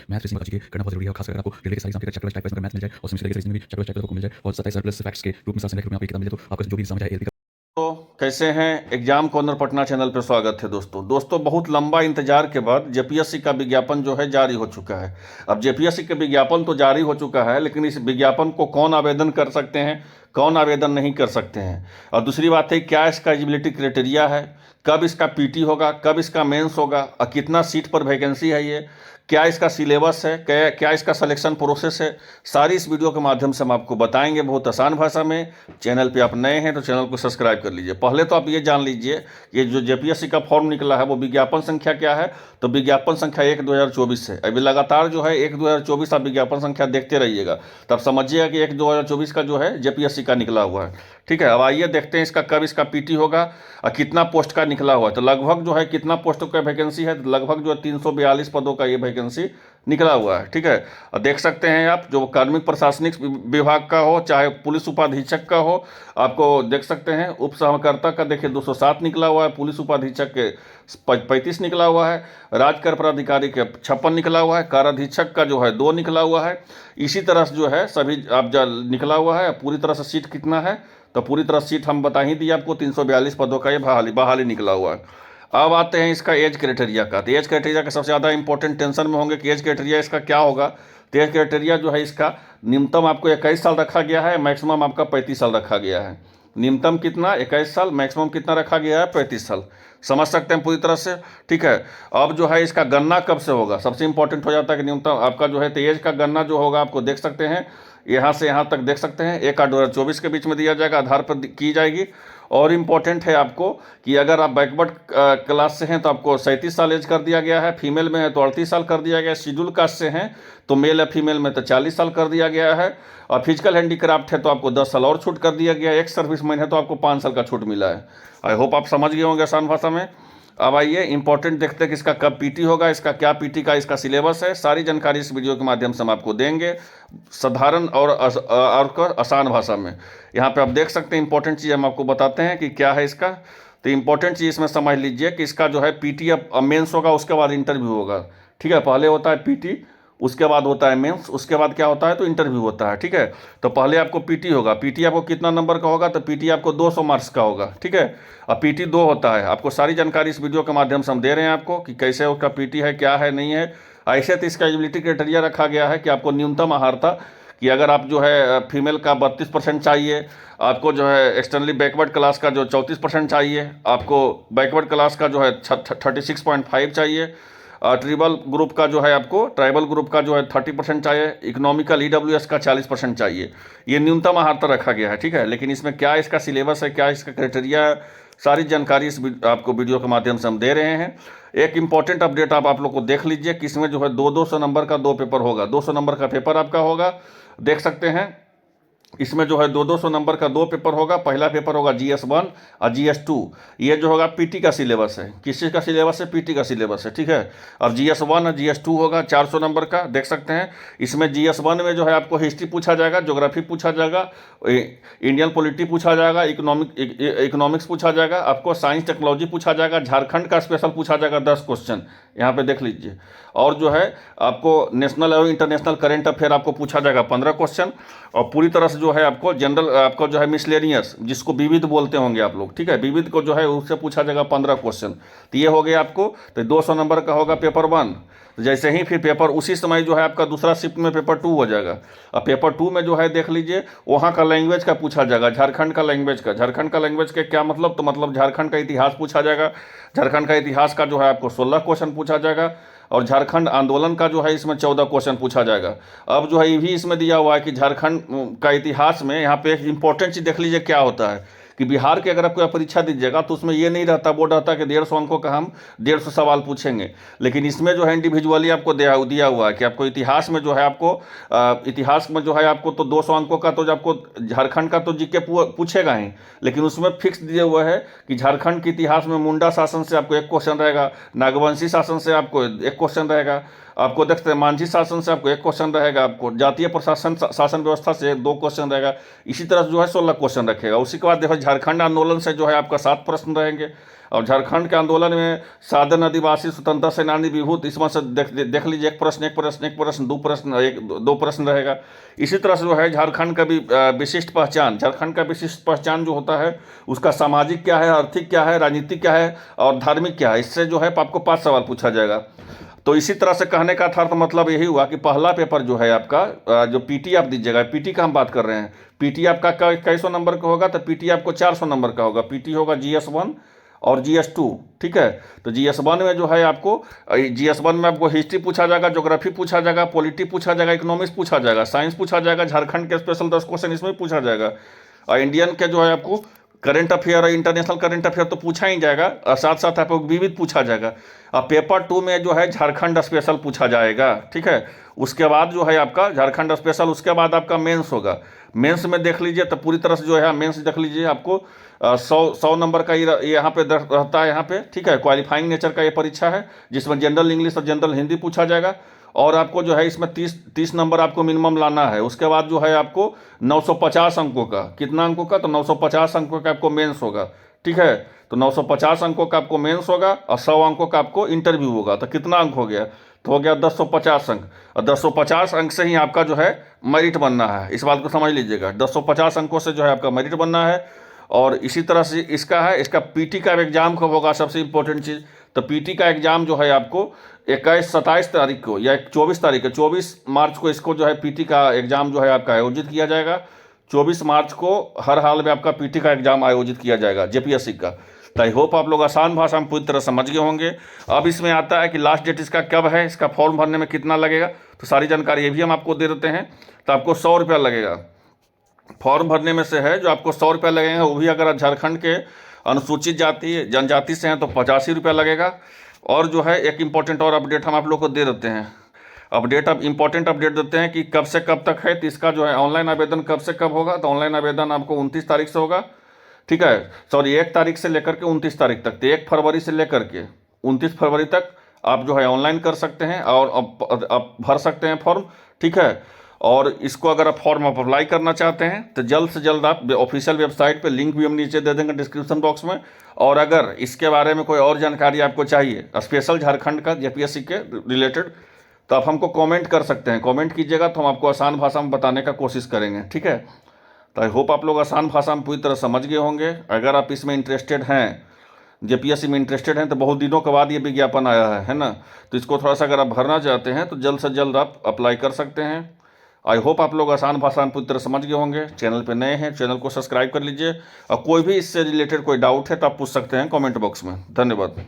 Math reasoning का करना बहुत जरूरी है, और खास कर आपको रेलवे के सारे एग्जाम के चैप्टर टाइप मैथ मिल जाए और सिमिलर रीजनिंग में भी चैप्टर टाइप मिल जाए और 27 प्लस फैक्ट्स के रूप में 7 में आपको किताब मिल जाए, तो आपका जो भी एग्जाम चाहे एलपी। तो कैसे हैं? एग्जाम कॉर्नर पटना चैनल पर स्वागत है दोस्तों बहुत लंबा इंतजार के बाद जेपीएससी का विज्ञापन जो है जारी हो चुका है। अब जेपीएससी का विज्ञापन तो जारी हो चुका है, लेकिन इस विज्ञापन को कौन आवेदन कर सकते हैं, कौन आवेदन नहीं कर सकते हैं, और दूसरी बात है क्या इसका एलिजिबिलिटी क्राइटेरिया है, कब इसका पीटी होगा, कब इसका मेंस होगा, और कितना सीट पर वैकेंसी है, ये क्या इसका सिलेबस है, क्या इसका सिलेक्शन प्रोसेस है, सारी इस वीडियो के माध्यम से हम आपको बताएंगे बहुत आसान भाषा में। चैनल पे आप नए हैं तो चैनल को सब्सक्राइब कर लीजिए। पहले तो आप ये जान लीजिए ये जो जेपीएससी का फॉर्म निकला है वो विज्ञापन संख्या क्या है, तो विज्ञापन संख्या 1/2024 है। अभी लगातार जो है 1/2024 आप विज्ञापन संख्या देखते रहिएगा, तब समझिएगा कि 1/2024 का जो है जेपीएससी का निकला हुआ है। ठीक है, अब आइए देखते हैं इसका कब इसका पीटी होगा और कितना पोस्ट का निकला हुआ है। तो लगभग जो है कितना पोस्ट का वैकेंसी है, लगभग जो है 342 पदों का ये वैकेंसी निकला हुआ है। ठीक है, और देख सकते हैं आप जो कार्मिक प्रशासनिक विभाग का हो चाहे पुलिस उपाधीक्षक का हो, आपको देख सकते हैं उप सहकर्ता का देखिए 207 निकला हुआ है, पुलिस उपाधीक्षक के 35 निकला हुआ है, राजकर पदाधिकारी के 56 निकला हुआ है, काराधीक्षक का जो है 2 निकला हुआ है। इसी तरह से जो है सभी आप निकला हुआ है। पूरी तरह से सीट कितना है, तो पूरी तरह सीट हम बता ही दिए आपको, 342 पदों का ये बहाली निकला हुआ है। अब आते हैं इसका एज क्राइटेरिया का। तो एज क्राइटेरिया का सबसे ज़्यादा इंपॉर्टेंट टेंशन में होंगे कि एज क्राइटेरिया इसका क्या होगा। तो एज क्राइटेरिया जो है इसका न्यूनतम आपको 21 साल रखा गया है, मैक्सिमम आपका 35 साल रखा गया है। न्यूनतम कितना 21 साल, मैक्सिमम कितना रखा गया है 35 साल। समझ सकते हैं पूरी तरह से। ठीक है, अब जो है इसका गणना कब से होगा, सबसे इंपॉर्टेंट हो जाता है कि न्यूनतम आपका जो है तो एज का गणना जो होगा आपको देख सकते हैं यहाँ से यहाँ तक देख सकते हैं 1/8/2024 के बीच में दिया जाएगा, आधार पर की जाएगी। और इम्पॉर्टेंट है आपको कि अगर आप बैकवर्ड क्लास से हैं तो आपको 37 साल एज कर दिया गया है, फीमेल में है तो 38 साल कर दिया गया है, शेड्यूल कास्ट से हैं तो मेल या फीमेल में तो 40 साल कर दिया गया है, और फिजिकल हैंडीक्राफ्ट है तो आपको 10 साल और छूट कर दिया गया है, एक्स सर्विसमैन है तो आपको 5 साल का छूट मिला है। आई होप आप समझ गए होंगे आसान भाषा में। अब आइए इंपॉर्टेंट देखते हैं कि इसका कब पीटी होगा, इसका क्या पीटी का इसका सिलेबस है, सारी जानकारी इस वीडियो के माध्यम से हम आपको देंगे साधारण और आसान भाषा में। यहाँ पे आप देख सकते हैं इंपॉर्टेंट चीज़ हम आपको बताते हैं कि क्या है इसका। तो इंपॉर्टेंट चीज़ इसमें समझ लीजिए कि इसका जो है पीटी अब मेंस होगा, उसके बाद इंटरव्यू होगा। ठीक है, पहले होता है पीटी, उसके बाद होता है मेंस, उसके बाद क्या होता है तो इंटरव्यू होता है। ठीक है, तो पहले आपको पीटी होगा। पीटी आपको कितना नंबर का होगा, तो पीटी आपको 200 मार्क्स का होगा। ठीक है, अब पीटी 2 होता है। आपको सारी जानकारी इस वीडियो के माध्यम से हम दे रहे हैं आपको कि कैसे उसका पीटी है, क्या है, नहीं है। ऐसे तो इसका एलिजिबिलिटी क्राइटेरिया रखा गया है कि आपको न्यूनतम आहारता कि अगर आप जो है फीमेल का 32% चाहिए, आपको जो है एक्सटर्नली बैकवर्ड क्लास का जो 34% चाहिए, आपको बैकवर्ड क्लास का जो है 36.5 चाहिए, ट्राइबल ग्रुप का जो है आपको ट्राइबल ग्रुप का जो है 30% चाहिए, इकोनॉमिकल ईडब्ल्यूएस का 40% चाहिए। ये न्यूनतम आहारता रखा गया है। ठीक है, लेकिन इसमें क्या इसका सिलेबस है, क्या इसका क्राइटेरिया है, सारी जानकारी इस आपको वीडियो के माध्यम से हम दे रहे हैं। एक इंपॉर्टेंट अपडेट आप लोग को देख लीजिए कि इसमें जो है 200 नंबर का 2 पेपर होगा, 200 नंबर का पेपर आपका होगा। देख सकते हैं इसमें जो है 200 नंबर का 2 पेपर होगा। पहला पेपर होगा GS1 और GS2। ये जो होगा पीटी का सिलेबस है। किस चीज़ का सिलेबस है, पीटी का सिलेबस है। ठीक है, अब GS1 और GS2 होगा 400 नंबर का। देख सकते हैं इसमें GS1 में जो है आपको हिस्ट्री पूछा जाएगा, ज्योग्राफी पूछा जाएगा, इंडियन पॉलिटी पूछा जाएगा, इकोनॉमिक्स पूछा जाएगा, आपको साइंस टेक्नोलॉजी पूछा जाएगा, झारखंड का स्पेशल पूछा जाएगा 10 क्वेश्चन, यहाँ पे देख लीजिए। और जो है आपको नेशनल और इंटरनेशनल करेंट अफेयर आपको पूछा जाएगा 15 क्वेश्चन, और पूरी तरह से जो है आपको जनरल आपको जो है मिसलेनियस जिसको विविध बोलते होंगे आप लोग। ठीक है, विविध को जो है उससे पूछा जाएगा 15 क्वेश्चन। तो ये हो गया आपको, तो 200 नंबर का होगा पेपर 1। जैसे ही फिर पेपर उसी समय जो है आपका दूसरा शिफ्ट में पेपर 2 हो जाएगा। अब पेपर 2 में जो है देख लीजिए वहाँ का लैंग्वेज का पूछा जाएगा, झारखंड का लैंग्वेज का। झारखंड का लैंग्वेज के क्या मतलब, तो मतलब झारखंड का इतिहास पूछा जाएगा। झारखंड का इतिहास का जो है आपको 16 क्वेश्चन पूछा जाएगा, और झारखंड आंदोलन का जो है इसमें 14 क्वेश्चन पूछा जाएगा। अब जो है ये भी इसमें दिया हुआ है कि झारखंड का इतिहास में यहाँ पे एक इंपॉर्टेंट चीज़ देख लीजिए क्या होता है कि बिहार के अगर आप कोई परीक्षा दीजिएगा तो उसमें ये नहीं रहता, बोर्ड रहता कि 150 अंकों का हम 150 सवाल पूछेंगे। लेकिन इसमें जो है इंडिविजुअली आपको दिया हुआ है कि आपको इतिहास में जो है आपको इतिहास में जो है आपको तो 200 अंकों का तो आपको झारखंड का तो जीके पूछेगा ही, लेकिन उसमें फिक्स दिए हुए है कि झारखंड के इतिहास में मुंडा शासन से आपको 1 क्वेश्चन रहेगा, नागवंशी शासन से आपको 1 क्वेश्चन रहेगा, आपको देखते हैं मांझी शासन से आपको 1 क्वेश्चन रहेगा, आपको जातीय प्रशासन शासन व्यवस्था से 2 क्वेश्चन रहेगा। इसी तरह से जो है 16 क्वेश्चन रखेगा। उसी के बाद देखो झारखंड आंदोलन से जो है आपका 7 प्रश्न रहेंगे। और झारखंड के आंदोलन में साधन आदिवासी स्वतंत्रता सेनानी विभूत, इसमें से देख लीजिए 1 प्रश्न 1 प्रश्न 1 प्रश्न 2 प्रश्न 2 प्रश्न रहेगा। इसी तरह से जो है झारखंड का भी विशिष्ट पहचान, झारखंड का विशिष्ट पहचान जो होता है उसका सामाजिक क्या है, आर्थिक क्या है, राजनीतिक क्या है और धार्मिक क्या है, इससे जो है आपको 5 सवाल पूछा जाएगा। तो इसी तरह से कहने का था, तो मतलब यही हुआ कि पहला पेपर जो है आपका जो पीटी आप दीजिएगा, पीटी का हम बात कर रहे हैं, पीटी आपका कई सौ नंबर का होगा, तो पीटी आपको 400 नंबर का होगा। पीटी होगा GS1 और GS2, ठीक है। तो GS1 में जो है आपको GS1 में आपको हिस्ट्री पूछा जाएगा, ज्योग्राफी पूछा जाएगा, पॉलिटी पूछा जाएगा, इकोनॉमिक्स पूछा जाएगा, साइंस पूछा जाएगा, झारखंड के स्पेशल 10 क्वेश्चन इसमें पूछा जाएगा। और इंडियन के जो है आपको करंट अफेयर और इंटरनेशनल करंट अफेयर तो पूछा ही जाएगा, और साथ साथ आपको विविध पूछा जाएगा। अब पेपर 2 में जो है झारखंड स्पेशल पूछा जाएगा, ठीक है। उसके बाद जो है आपका झारखंड स्पेशल, उसके बाद आपका मेंस होगा। मेंस में देख लीजिए तो पूरी तरह से जो है मेंस देख लीजिए, आपको 100 नंबर का यहाँ पे रहता है यहाँ पे, ठीक है। क्वालिफाइंग नेचर का ये परीक्षा है जिसमें जनरल इंग्लिश और जनरल हिंदी पूछा जाएगा। और आपको जो है इसमें 30 नंबर आपको मिनिमम लाना है। उसके बाद जो है आपको 950 अंकों का, कितना अंकों का, तो 950 अंकों का आपको मेंस होगा, ठीक है। तो 950 अंकों का आपको मेंस होगा और 100 अंकों का आपको इंटरव्यू होगा। तो कितना अंक हो गया, तो हो गया 1050 अंक। और 1050 अंक से ही आपका जो है मेरिट बनना है, इस बात को समझ लीजिएगा। 1050 अंकों से जो है आपका मेरिट बनना है। और इसी तरह से इसका है, इसका पीटी का एग्जाम कब होगा, सबसे इंपॉर्टेंट चीज़। तो पीटी का एग्जाम जो है आपको 27 तारीख को या 24 तारीख को, 24 मार्च को इसको जो है पीटी का एग्जाम जो है आपका आयोजित किया जाएगा। 24 मार्च को हर हाल में आपका पीटी का एग्जाम आयोजित किया जाएगा जेपीएससी का। तो आई होप आप लोग आसान भाषा में पूरी तरह समझ गए होंगे। अब इसमें आता है कि लास्ट डेट इसका कब है, इसका फॉर्म भरने में कितना लगेगा, तो सारी जानकारी ये भी हम आपको दे देते हैं। तो आपको 100 रुपया लगेगा फॉर्म भरने में से है, जो आपको 100 रुपया लगेगा। वो भी अगर झारखंड के अनुसूचित जाति जनजाति से हैं तो 85 रुपया लगेगा। और जो है एक इम्पॉर्टेंट और अपडेट हम आप लोग को दे देते हैं। अब इम्पॉर्टेंट अपडेट देते हैं कि कब से कब तक है। तो इसका जो है ऑनलाइन आवेदन कब से कब होगा, तो ऑनलाइन आवेदन आपको 29 तारीख से होगा, ठीक है। सॉरी 1 तारीख से लेकर के 29 तारीख तक। तो 1 फरवरी से लेकर के 29 फरवरी तक आप जो है ऑनलाइन कर सकते हैं और अब भर सकते हैं फॉर्म, ठीक है। और इसको अगर आप फॉर्म अप्लाई करना चाहते हैं तो जल्द से जल्द आप ऑफिशियल वेबसाइट पे लिंक भी हम नीचे दे देंगे डिस्क्रिप्शन बॉक्स में। और अगर इसके बारे में कोई और जानकारी आपको चाहिए स्पेशल झारखंड का जेपीएससी के रिलेटेड, तो आप हमको कमेंट कर सकते हैं। कमेंट कीजिएगा तो हम आपको आसान भाषा में बताने का कोशिश करेंगे, ठीक है। तो आई होप आप लोग आसान भाषा में पूरी तरह समझ गए होंगे। अगर आप इसमें इंटरेस्टेड हैं, जेपीएससी में इंटरेस्टेड हैं, तो बहुत दिनों के बाद ये विज्ञापन आया है ना। तो इसको थोड़ा सा अगर आप भरना चाहते हैं तो जल्द से जल्द आप अप्लाई कर सकते हैं। आई होप आप लोग आसान भाषा में पूरी तरह समझ गए होंगे। चैनल पे नए हैं, चैनल को सब्सक्राइब कर लीजिए। और कोई भी इससे रिलेटेड कोई डाउट है तो आप पूछ सकते हैं कमेंट बॉक्स में। धन्यवाद।